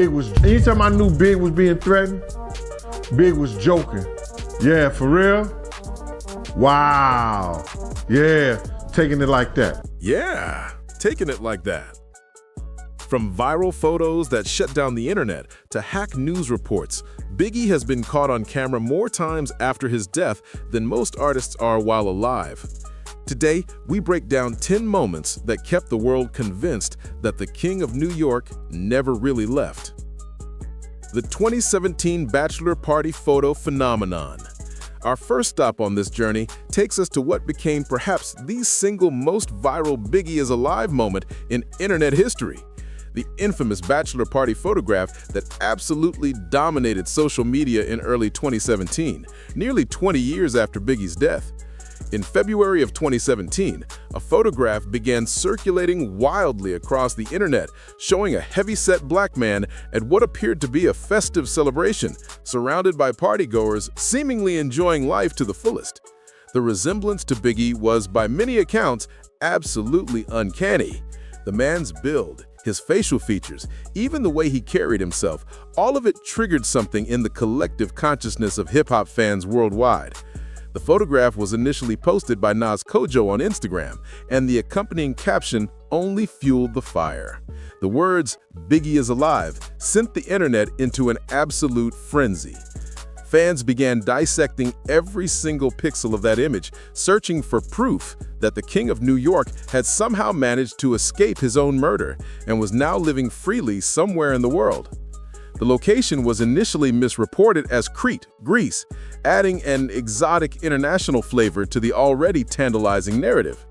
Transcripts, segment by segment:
Anytime I knew Big was being threatened, Big was joking. Yeah, for real? Wow. Yeah, taking it like that. Yeah, taking it like that. From viral photos that shut down the internet to hack news reports, Biggie has been caught on camera more times after his death than most artists are while alive. Today, we break down 10 moments that kept the world convinced that the King of New York never really left. The 2017 bachelor party photo phenomenon. Our first stop on this journey takes us to what became perhaps the single most viral Biggie is alive moment in internet history. The infamous bachelor party photograph that absolutely dominated social media in early 2017, nearly 20 years after Biggie's death. In February of 2017, a photograph began circulating wildly across the internet, showing a heavy-set black man at what appeared to be a festive celebration, surrounded by partygoers seemingly enjoying life to the fullest. The resemblance to Biggie was, by many accounts, absolutely uncanny. The man's build, his facial features, even the way he carried himself, all of it triggered something in the collective consciousness of hip-hop fans worldwide. The photograph was initially posted by Nas Kojo on Instagram, and the accompanying caption only fueled the fire. The words, "Biggie is alive," sent the internet into an absolute frenzy. Fans began dissecting every single pixel of that image, searching for proof that the King of New York had somehow managed to escape his own murder and was now living freely somewhere in the world. The location was initially misreported as Crete, Greece, adding an exotic international flavor to the already tantalizing narrative.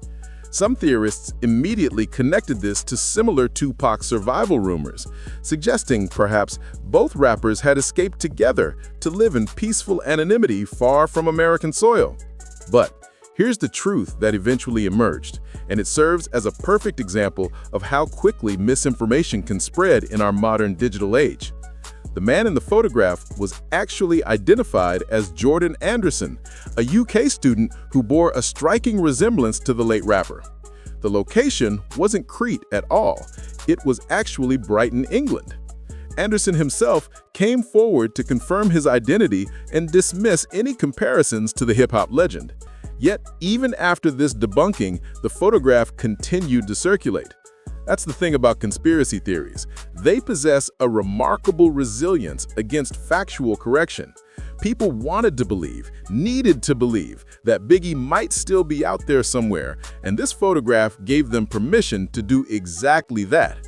Some theorists immediately connected this to similar Tupac survival rumors, suggesting perhaps both rappers had escaped together to live in peaceful anonymity far from American soil. But here's the truth that eventually emerged, and it serves as a perfect example of how quickly misinformation can spread in our modern digital age. The man in the photograph was actually identified as Jordan Anderson, a UK student who bore a striking resemblance to the late rapper. The location wasn't Crete at all. It was actually Brighton, England. Anderson himself came forward to confirm his identity and dismiss any comparisons to the hip-hop legend. Yet, even after this debunking, the photograph continued to circulate. That's the thing about conspiracy theories. They possess a remarkable resilience against factual correction. People wanted to believe, needed to believe, that Biggie might still be out there somewhere, and this photograph gave them permission to do exactly that.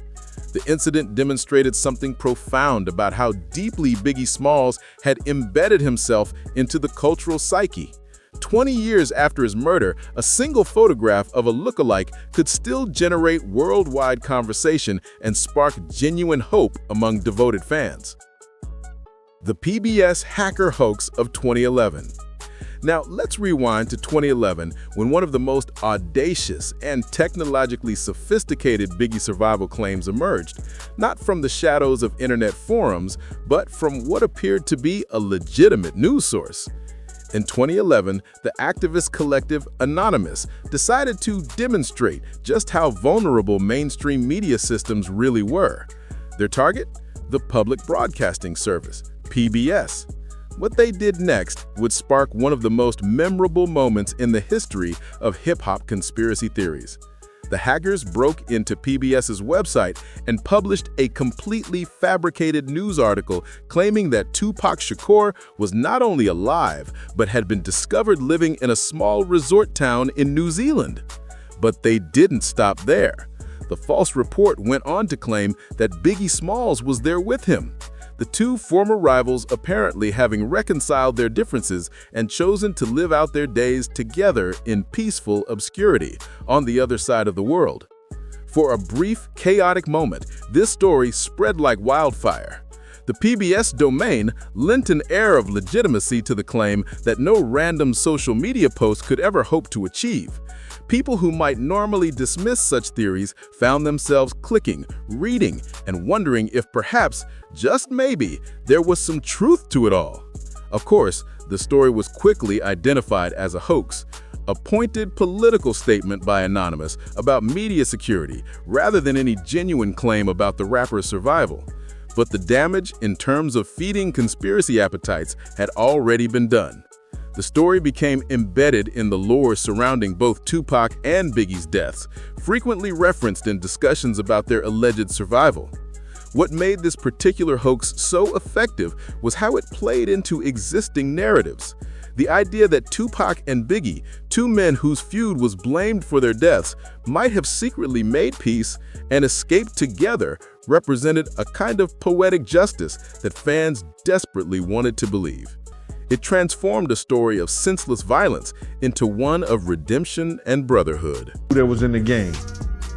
The incident demonstrated something profound about how deeply Biggie Smalls had embedded himself into the cultural psyche. 20 years after his murder, a single photograph of a lookalike could still generate worldwide conversation and spark genuine hope among devoted fans. The PBS hacker hoax of 2011. Now, let's rewind to 2011, when one of the most audacious and technologically sophisticated Biggie survival claims emerged, not from the shadows of internet forums, but from what appeared to be a legitimate news source. In 2011, the activist collective Anonymous decided to demonstrate just how vulnerable mainstream media systems really were. Their target? The Public Broadcasting Service, PBS. What they did next would spark one of the most memorable moments in the history of hip-hop conspiracy theories. The hackers broke into PBS's website and published a completely fabricated news article claiming that Tupac Shakur was not only alive, but had been discovered living in a small resort town in New Zealand. But they didn't stop there. The false report went on to claim that Biggie Smalls was there with him. The two former rivals apparently having reconciled their differences and chosen to live out their days together in peaceful obscurity on the other side of the world. For a brief, chaotic moment, this story spread like wildfire. The PBS domain lent an air of legitimacy to the claim that no random social media post could ever hope to achieve. People who might normally dismiss such theories found themselves clicking, reading, and wondering if perhaps, just maybe, there was some truth to it all. Of course, the story was quickly identified as a hoax, a pointed political statement by Anonymous about media security rather than any genuine claim about the rapper's survival. But the damage in terms of feeding conspiracy appetites had already been done. The story became embedded in the lore surrounding both Tupac and Biggie's deaths, frequently referenced in discussions about their alleged survival. What made this particular hoax so effective was how it played into existing narratives. The idea that Tupac and Biggie, two men whose feud was blamed for their deaths, might have secretly made peace and escaped together represented a kind of poetic justice that fans desperately wanted to believe. It transformed a story of senseless violence into one of redemption and brotherhood. That was in the game.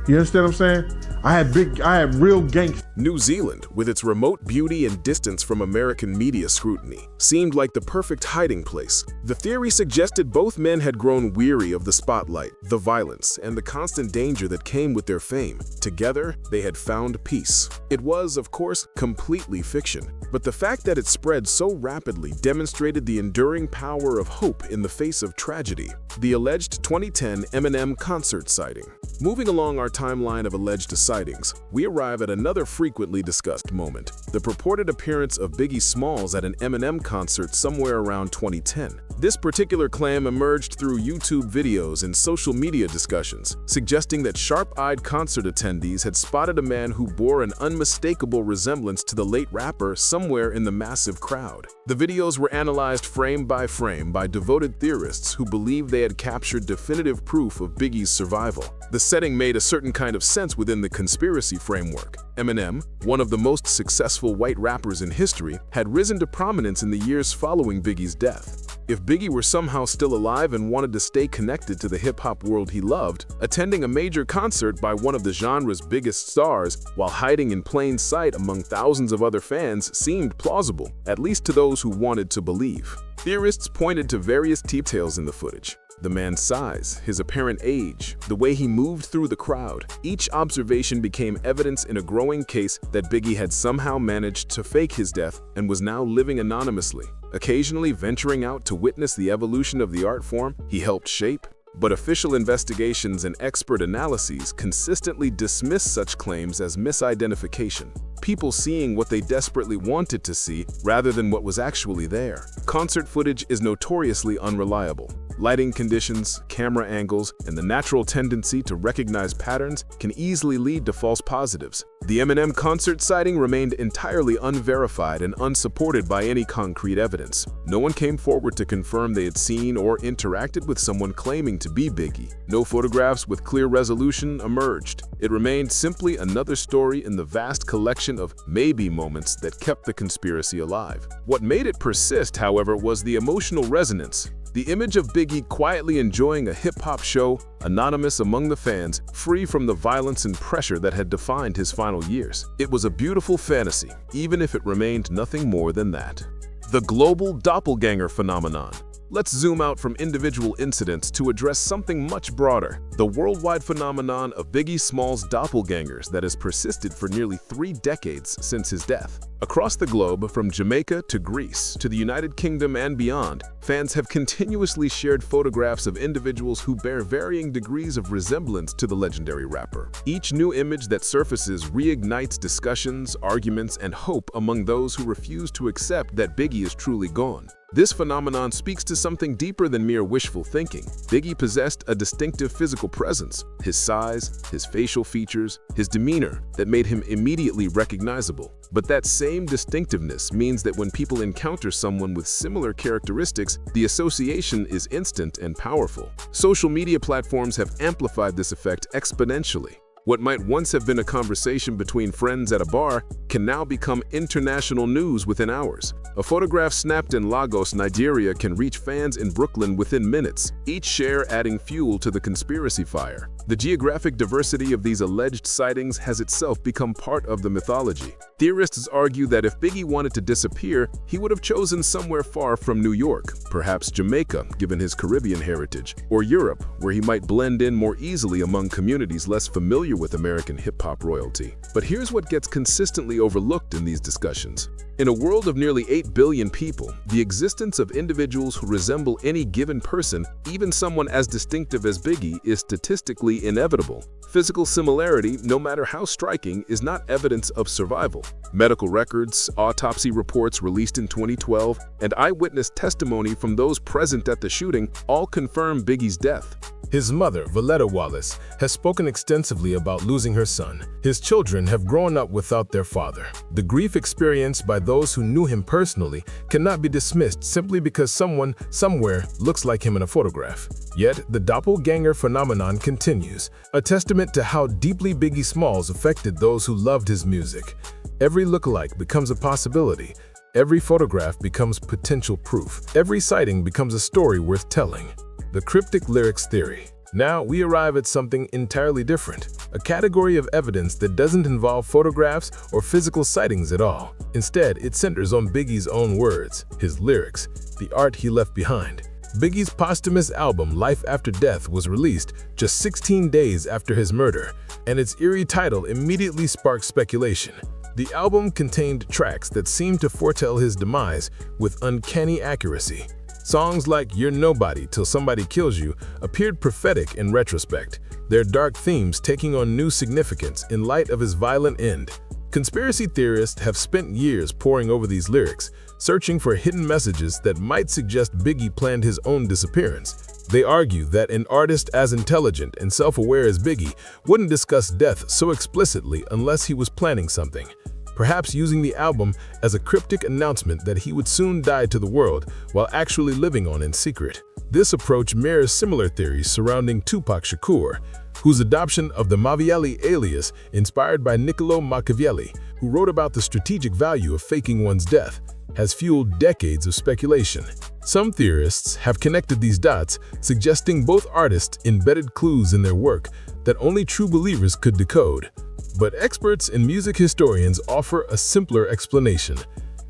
You understand what I'm saying? I had real gangsters. New Zealand, with its remote beauty and distance from American media scrutiny, seemed like the perfect hiding place. The theory suggested both men had grown weary of the spotlight, the violence, and the constant danger that came with their fame. Together, they had found peace. It was, of course, completely fiction, but the fact that it spread so rapidly demonstrated the enduring power of hope in the face of tragedy. The alleged 2010 Eminem concert sighting. Moving along our timeline of alleged sightings, we arrive at another frequently discussed moment, the purported appearance of Biggie Smalls at an Eminem concert somewhere around 2010. This particular claim emerged through YouTube videos and social media discussions, suggesting that sharp-eyed concert attendees had spotted a man who bore an unmistakable resemblance to the late rapper somewhere in the massive crowd. The videos were analyzed frame by devoted theorists who believed they had captured definitive proof of Biggie's survival. The setting made a certain kind of sense within the conspiracy framework. Eminem, one of the most successful white rappers in history, had risen to prominence in the years following Biggie's death. If Biggie were somehow still alive and wanted to stay connected to the hip-hop world he loved, attending a major concert by one of the genre's biggest stars while hiding in plain sight among thousands of other fans seemed plausible, at least to those who wanted to believe. Theorists pointed to various details in the footage. The man's size, his apparent age, the way he moved through the crowd. Each observation became evidence in a growing case that Biggie had somehow managed to fake his death and was now living anonymously, occasionally venturing out to witness the evolution of the art form he helped shape. But official investigations and expert analyses consistently dismiss such claims as misidentification. People seeing what they desperately wanted to see rather than what was actually there. Concert footage is notoriously unreliable. Lighting conditions, camera angles, and the natural tendency to recognize patterns can easily lead to false positives. The Eminem concert sighting remained entirely unverified and unsupported by any concrete evidence. No one came forward to confirm they had seen or interacted with someone claiming to be Biggie. No photographs with clear resolution emerged. It remained simply another story in the vast collection of maybe moments that kept the conspiracy alive. What made it persist, however, was the emotional resonance. The image of Biggie quietly enjoying a hip-hop show, anonymous among the fans, free from the violence and pressure that had defined his final years. It was a beautiful fantasy, even if it remained nothing more than that. The global doppelganger phenomenon. Let's zoom out from individual incidents to address something much broader, the worldwide phenomenon of Biggie Smalls' doppelgangers that has persisted for nearly 3 decades since his death. Across the globe, from Jamaica to Greece to the United Kingdom and beyond, fans have continuously shared photographs of individuals who bear varying degrees of resemblance to the legendary rapper. Each new image that surfaces reignites discussions, arguments, and hope among those who refuse to accept that Biggie is truly gone. This phenomenon speaks to something deeper than mere wishful thinking. Biggie possessed a distinctive physical presence, his size, his facial features, his demeanor that made him immediately recognizable. But that same distinctiveness means that when people encounter someone with similar characteristics, the association is instant and powerful. Social media platforms have amplified this effect exponentially. What might once have been a conversation between friends at a bar can now become international news within hours. A photograph snapped in Lagos, Nigeria can reach fans in Brooklyn within minutes, each share adding fuel to the conspiracy fire. The geographic diversity of these alleged sightings has itself become part of the mythology. Theorists argue that if Biggie wanted to disappear, he would have chosen somewhere far from New York, perhaps Jamaica, given his Caribbean heritage, or Europe, where he might blend in more easily among communities less familiar with American hip-hop royalty. But here's what gets consistently overlooked in these discussions. In a world of nearly 8 billion people, the existence of individuals who resemble any given person, even someone as distinctive as Biggie, is statistically simply inevitable. Physical similarity, no matter how striking, is not evidence of survival. Medical records, autopsy reports released in 2012, and eyewitness testimony from those present at the shooting all confirm Biggie's death. His mother, Valletta Wallace, has spoken extensively about losing her son. His children have grown up without their father. The grief experienced by those who knew him personally cannot be dismissed simply because someone, somewhere, looks like him in a photograph. Yet, the doppelganger phenomenon continues, a testament to how deeply Biggie Smalls affected those who loved his music. Every lookalike becomes a possibility. Every photograph becomes potential proof. Every sighting becomes a story worth telling. The cryptic lyrics theory. Now we arrive at something entirely different, a category of evidence that doesn't involve photographs or physical sightings at all. Instead, it centers on Biggie's own words, his lyrics, the art he left behind. Biggie's posthumous album Life After Death was released just 16 days after his murder, and its eerie title immediately sparked speculation. The album contained tracks that seemed to foretell his demise with uncanny accuracy. Songs like You're Nobody Till Somebody Kills You appeared prophetic in retrospect, their dark themes taking on new significance in light of his violent end. Conspiracy theorists have spent years poring over these lyrics, searching for hidden messages that might suggest Biggie planned his own disappearance. They argue that an artist as intelligent and self-aware as Biggie wouldn't discuss death so explicitly unless he was planning something, perhaps using the album as a cryptic announcement that he would soon die to the world while actually living on in secret. This approach mirrors similar theories surrounding Tupac Shakur, whose adoption of the Machiavelli alias inspired by Niccolo Machiavelli, who wrote about the strategic value of faking one's death, has fueled decades of speculation. Some theorists have connected these dots, suggesting both artists embedded clues in their work that only true believers could decode. But experts and music historians offer a simpler explanation.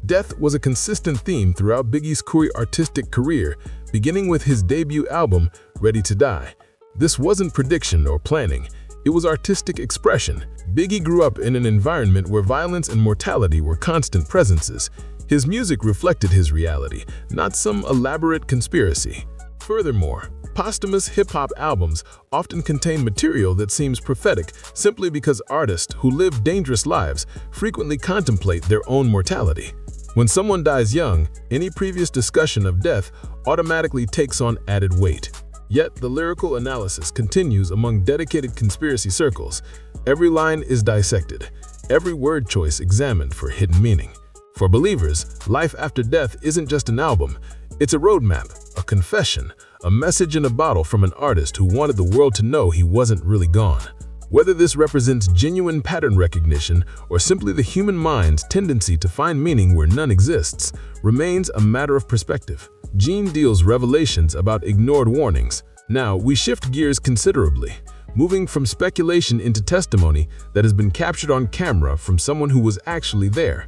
Death was a consistent theme throughout Biggie's artistic career, beginning with his debut album, Ready to Die. This wasn't prediction or planning, it was artistic expression. Biggie grew up in an environment where violence and mortality were constant presences. His music reflected his reality, not some elaborate conspiracy. Furthermore, posthumous hip-hop albums often contain material that seems prophetic simply because artists who live dangerous lives frequently contemplate their own mortality. When someone dies young, any previous discussion of death automatically takes on added weight. Yet the lyrical analysis continues among dedicated conspiracy circles. Every line is dissected, every word choice examined for hidden meaning. For believers, Life After Death isn't just an album, it's a roadmap, a confession, a message in a bottle from an artist who wanted the world to know he wasn't really gone. Whether this represents genuine pattern recognition or simply the human mind's tendency to find meaning where none exists, remains a matter of perspective. Gene Deal's revelations about ignored warnings. Now, we shift gears considerably, moving from speculation into testimony that has been captured on camera from someone who was actually there.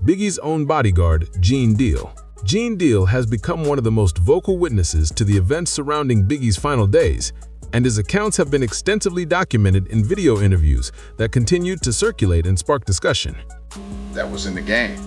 Biggie's own bodyguard, Gene Deal. Gene Deal has become one of the most vocal witnesses to the events surrounding Biggie's final days, and his accounts have been extensively documented in video interviews that continued to circulate and spark discussion. That was in the game.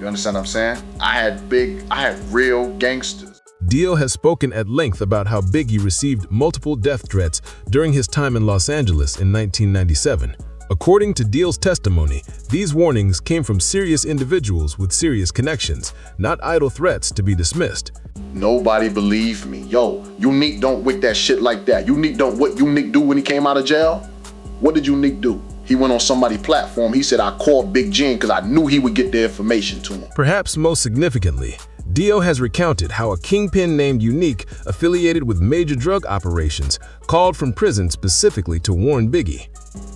You understand what I'm saying? I had real gangsters. Deal has spoken at length about how Biggie received multiple death threats during his time in Los Angeles in 1997. According to Deal's testimony, these warnings came from serious individuals with serious connections, not idle threats to be dismissed. Nobody believed me. Yo, Unique don't wick that shit like that. What Unique do when he came out of jail? What did Unique do? He went on somebody's platform. He said, I called Big Gene because I knew he would get the information to him. Perhaps most significantly, Dio has recounted how a kingpin named Unique, affiliated with major drug operations, called from prison specifically to warn Biggie.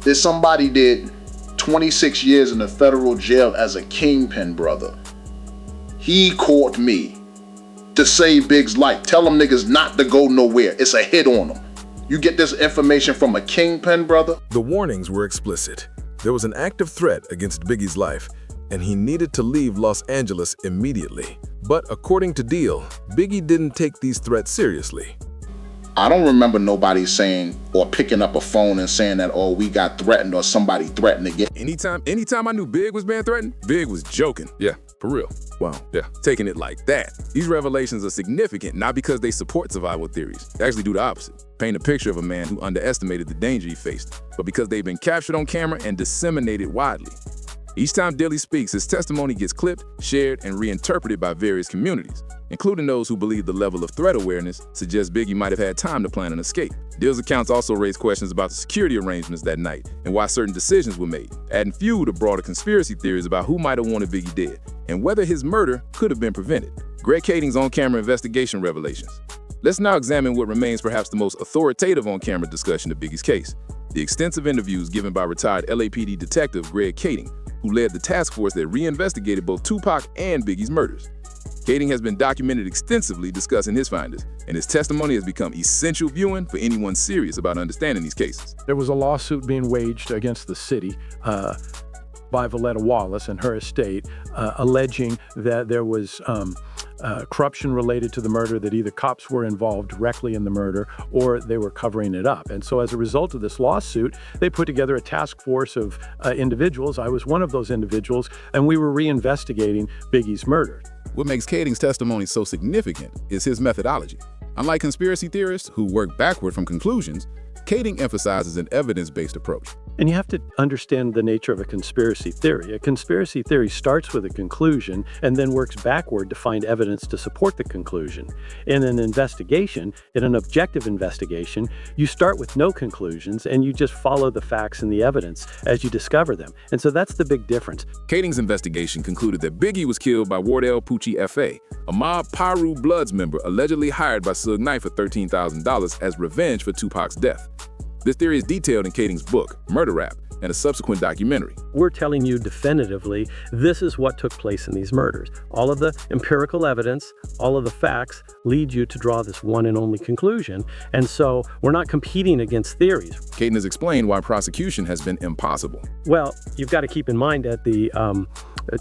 There's somebody did 26 years in a federal jail as a kingpin, brother. He called me to save Big's life. Tell them niggas not to go nowhere. It's a hit on them. You get this information from a kingpin, brother? The warnings were explicit. There was an active threat against Biggie's life, and he needed to leave Los Angeles immediately. But according to Deal, Biggie didn't take these threats seriously. I don't remember nobody saying or picking up a phone and saying that, oh, we got threatened or somebody threatened again. Anytime I knew Big was being threatened, Big was joking. Yeah, for real. Wow. Yeah, taking it like that. These revelations are significant not because they support survival theories. They actually do the opposite. paint a picture of a man who underestimated the danger he faced, but because they've been captured on camera and disseminated widely. Each time Dilly speaks, his testimony gets clipped, shared, and reinterpreted by various communities, including those who believe the level of threat awareness suggests Biggie might have had time to plan an escape. Dill's accounts also raise questions about the security arrangements that night and why certain decisions were made, adding fuel to broader conspiracy theories about who might have wanted Biggie dead and whether his murder could have been prevented. Greg Kading's on-camera investigation revelations. Let's now examine what remains perhaps the most authoritative on-camera discussion of Biggie's case: the extensive interviews given by retired LAPD detective Greg Kading, who led the task force that reinvestigated both Tupac and Biggie's murders. Kading has been documented extensively discussing his findings, and his testimony has become essential viewing for anyone serious about understanding these cases. There was a lawsuit being waged against the city by Valletta Wallace and her estate, alleging that there was corruption related to the murder, that either cops were involved directly in the murder or they were covering it up. And so as a result of this lawsuit, they put together a task force of individuals. I was one of those individuals, and we were reinvestigating Biggie's murder. What makes Kading's testimony so significant is his methodology. Unlike conspiracy theorists who work backward from conclusions, Kading emphasizes an evidence-based approach. And you have to understand the nature of a conspiracy theory. A conspiracy theory starts with a conclusion and then works backward to find evidence to support the conclusion. In an investigation, in an objective investigation, you start with no conclusions and you just follow the facts and the evidence as you discover them. And so that's the big difference. Kading's investigation concluded that Biggie was killed by Wardell Pucci F.A., a mob Piru Bloods member allegedly hired by Suge Knight for $13,000 as revenge for Tupac's death. This theory is detailed in Kading's book, Murder Rap, and a subsequent documentary. We're telling you definitively this is what took place in these murders. All of the empirical evidence, all of the facts lead you to draw this one and only conclusion. And so we're not competing against theories. Kading has explained why prosecution has been impossible. Well, you've got to keep in mind that the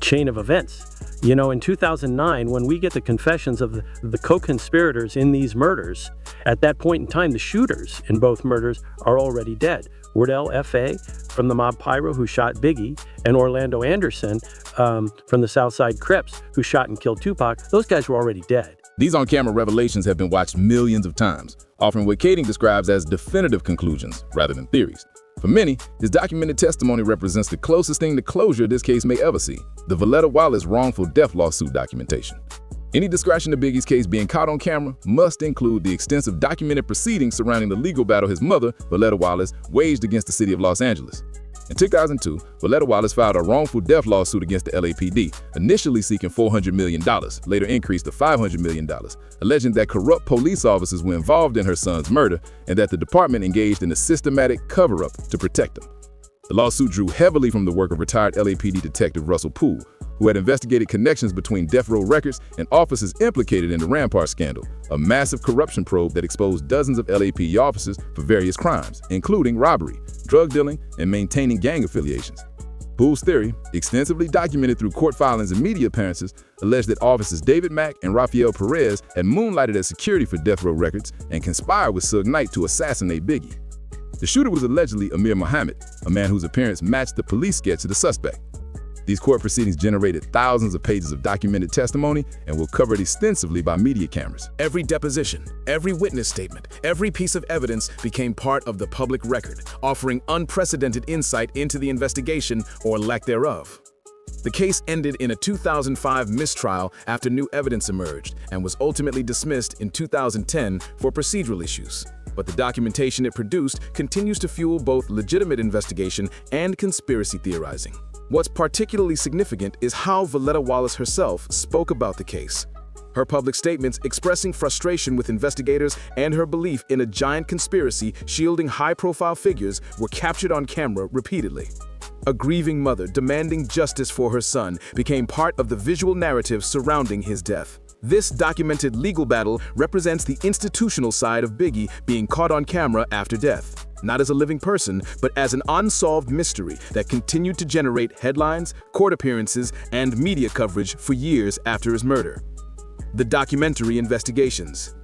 chain of events. You know, in 2009, when we get the confessions of the co-conspirators in these murders, at that point in time, the shooters in both murders are already dead. Wardell F.A. from the mob Pyro who shot Biggie, and Orlando Anderson from the Southside Crips who shot and killed Tupac, those guys were already dead. These on-camera revelations have been watched millions of times, offering what Kading describes as definitive conclusions rather than theories. For many, his documented testimony represents the closest thing to closure this case may ever see: the Valletta Wallace wrongful death lawsuit documentation. Any discussion of Biggie's case being caught on camera must include the extensive documented proceedings surrounding the legal battle his mother, Valletta Wallace, waged against the city of Los Angeles. In 2002, Valletta Wallace filed a wrongful death lawsuit against the LAPD, initially seeking $400 million, later increased to $500 million, alleging that corrupt police officers were involved in her son's murder and that the department engaged in a systematic cover-up to protect him. The lawsuit drew heavily from the work of retired LAPD detective Russell Poole, who had investigated connections between Death Row Records and officers implicated in the Rampart scandal, a massive corruption probe that exposed dozens of LAPD officers for various crimes, including robbery, drug dealing, and maintaining gang affiliations. Poole's theory, extensively documented through court filings and media appearances, alleged that officers David Mack and Rafael Perez had moonlighted as security for Death Row Records and conspired with Suge Knight to assassinate Biggie. The shooter was allegedly Amir Muhammad, a man whose appearance matched the police sketch of the suspect. These court proceedings generated thousands of pages of documented testimony and were covered extensively by media cameras. Every deposition, every witness statement, every piece of evidence became part of the public record, offering unprecedented insight into the investigation or lack thereof. The case ended in a 2005 mistrial after new evidence emerged and was ultimately dismissed in 2010 for procedural issues. But the documentation it produced continues to fuel both legitimate investigation and conspiracy theorizing. What's particularly significant is how Valletta Wallace herself spoke about the case. Her public statements expressing frustration with investigators and her belief in a giant conspiracy shielding high-profile figures were captured on camera repeatedly. A grieving mother demanding justice for her son became part of the visual narrative surrounding his death. This documented legal battle represents the institutional side of Biggie being caught on camera after death, not as a living person, but as an unsolved mystery that continued to generate headlines, court appearances, and media coverage for years after his murder. The documentary investigations.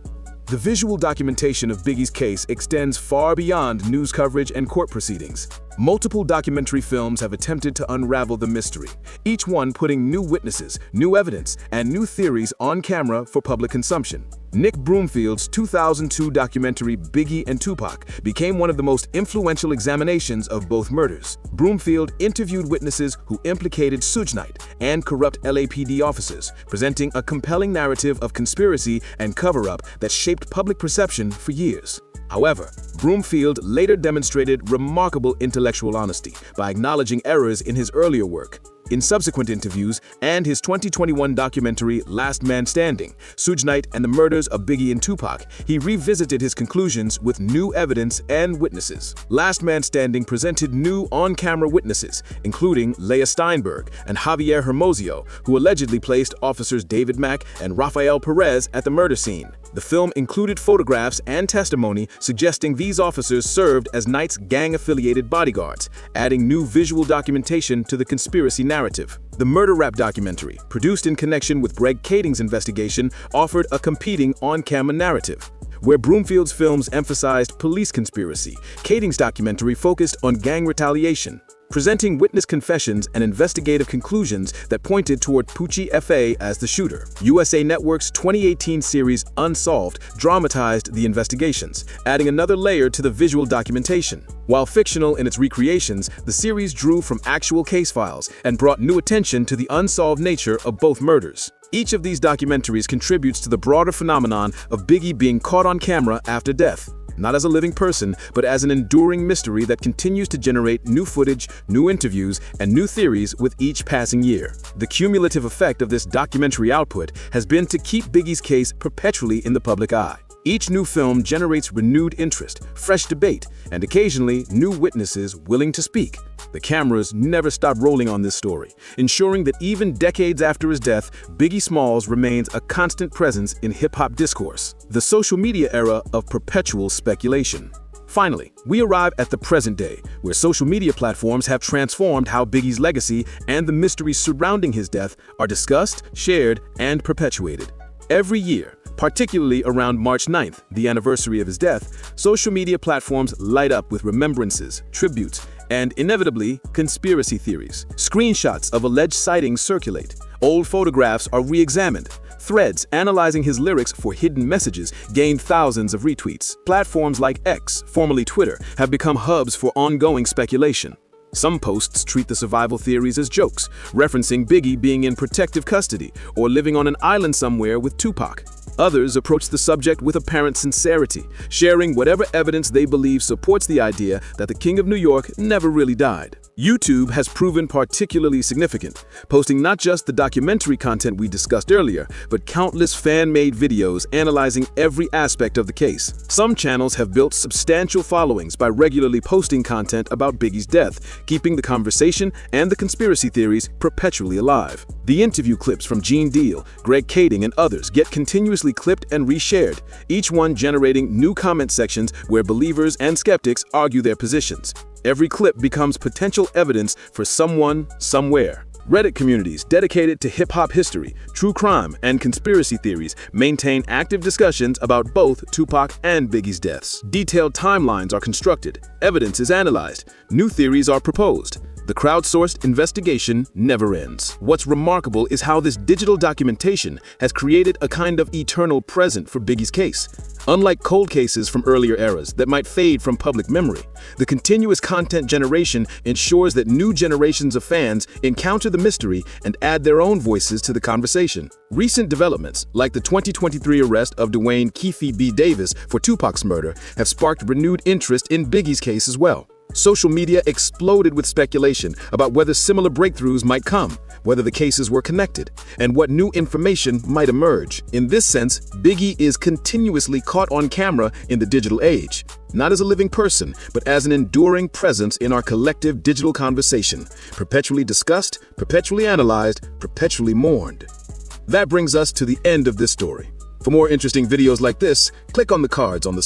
The visual documentation of Biggie's case extends far beyond news coverage and court proceedings. multiple documentary films have attempted to unravel the mystery, each one putting new witnesses, new evidence, and new theories on camera for public consumption. Nick Broomfield's 2002 documentary Biggie and Tupac became one of the most influential examinations of both murders. Broomfield interviewed witnesses who implicated Suge Knight and corrupt LAPD officers, presenting a compelling narrative of conspiracy and cover-up that shaped public perception for years. However, Broomfield later demonstrated remarkable intellectual honesty by acknowledging errors in his earlier work. In subsequent interviews and his 2021 documentary Last Man Standing, Suge Knight and the Murders of Biggie and Tupac, he revisited his conclusions with new evidence and witnesses. Last Man Standing presented new on-camera witnesses, including Leah Steinberg and Javier Hermosillo, who allegedly placed officers David Mack and Rafael Perez at the murder scene. The film included photographs and testimony suggesting these officers served as Knight's gang-affiliated bodyguards, adding new visual documentation to the conspiracy narrative. The Murder Rap documentary, produced in connection with Greg Kading's investigation, offered a competing on-camera narrative. Where Broomfield's films emphasized police conspiracy, Kading's documentary focused on gang retaliation, presenting witness confessions and investigative conclusions that pointed toward Poochie F.A. as the shooter. USA Network's 2018 series Unsolved dramatized the investigations, adding another layer to the visual documentation. While fictional in its recreations, the series drew from actual case files and brought new attention to the unsolved nature of both murders. Each of these documentaries contributes to the broader phenomenon of Biggie being caught on camera after death, not as a living person, but as an enduring mystery that continues to generate new footage, new interviews, and new theories with each passing year. The cumulative effect of this documentary output has been to keep Biggie's case perpetually in the public eye. Each new film generates renewed interest, fresh debate, and occasionally new witnesses willing to speak. The cameras never stop rolling on this story, ensuring that even decades after his death, Biggie Smalls remains a constant presence in hip-hop discourse, the social media era of perpetual speculation. Finally, we arrive at the present day, where social media platforms have transformed how Biggie's legacy and the mysteries surrounding his death are discussed, shared, and perpetuated. Every year, particularly around March 9th, the anniversary of his death, social media platforms light up with remembrances, tributes, and inevitably, conspiracy theories. Screenshots of alleged sightings circulate. Old photographs are re-examined. Threads analyzing his lyrics for hidden messages gained thousands of retweets. Platforms like X, formerly Twitter, have become hubs for ongoing speculation. Some posts treat the survival theories as jokes, referencing Biggie being in protective custody or living on an island somewhere with Tupac. Others approach the subject with apparent sincerity, sharing whatever evidence they believe supports the idea that the King of New York never really died. YouTube has proven particularly significant, posting not just the documentary content we discussed earlier, but countless fan-made videos analyzing every aspect of the case. Some channels have built substantial followings by regularly posting content about Biggie's death, keeping the conversation and the conspiracy theories perpetually alive. The interview clips from Gene Deal, Greg Kading, and others get continuously clipped and reshared, each one generating new comment sections where believers and skeptics argue their positions. Every clip becomes potential evidence for someone, somewhere. Reddit communities dedicated to hip-hop history, true crime, and conspiracy theories maintain active discussions about both Tupac and Biggie's deaths. Detailed timelines are constructed, evidence is analyzed, new theories are proposed. The crowdsourced investigation never ends. What's remarkable is how this digital documentation has created a kind of eternal present for Biggie's case. Unlike cold cases from earlier eras that might fade from public memory, the continuous content generation ensures that new generations of fans encounter the mystery and add their own voices to the conversation. Recent developments, like the 2023 arrest of Dwayne Keefe B. Davis for Tupac's murder, have sparked renewed interest in Biggie's case as well. Social media exploded with speculation about whether similar breakthroughs might come, whether the cases were connected, and what new information might emerge. In this sense, Biggie is continuously caught on camera in the digital age, not as a living person, but as an enduring presence in our collective digital conversation, perpetually discussed, perpetually analyzed, perpetually mourned. That brings us to the end of this story. For more interesting videos like this, click on the cards on the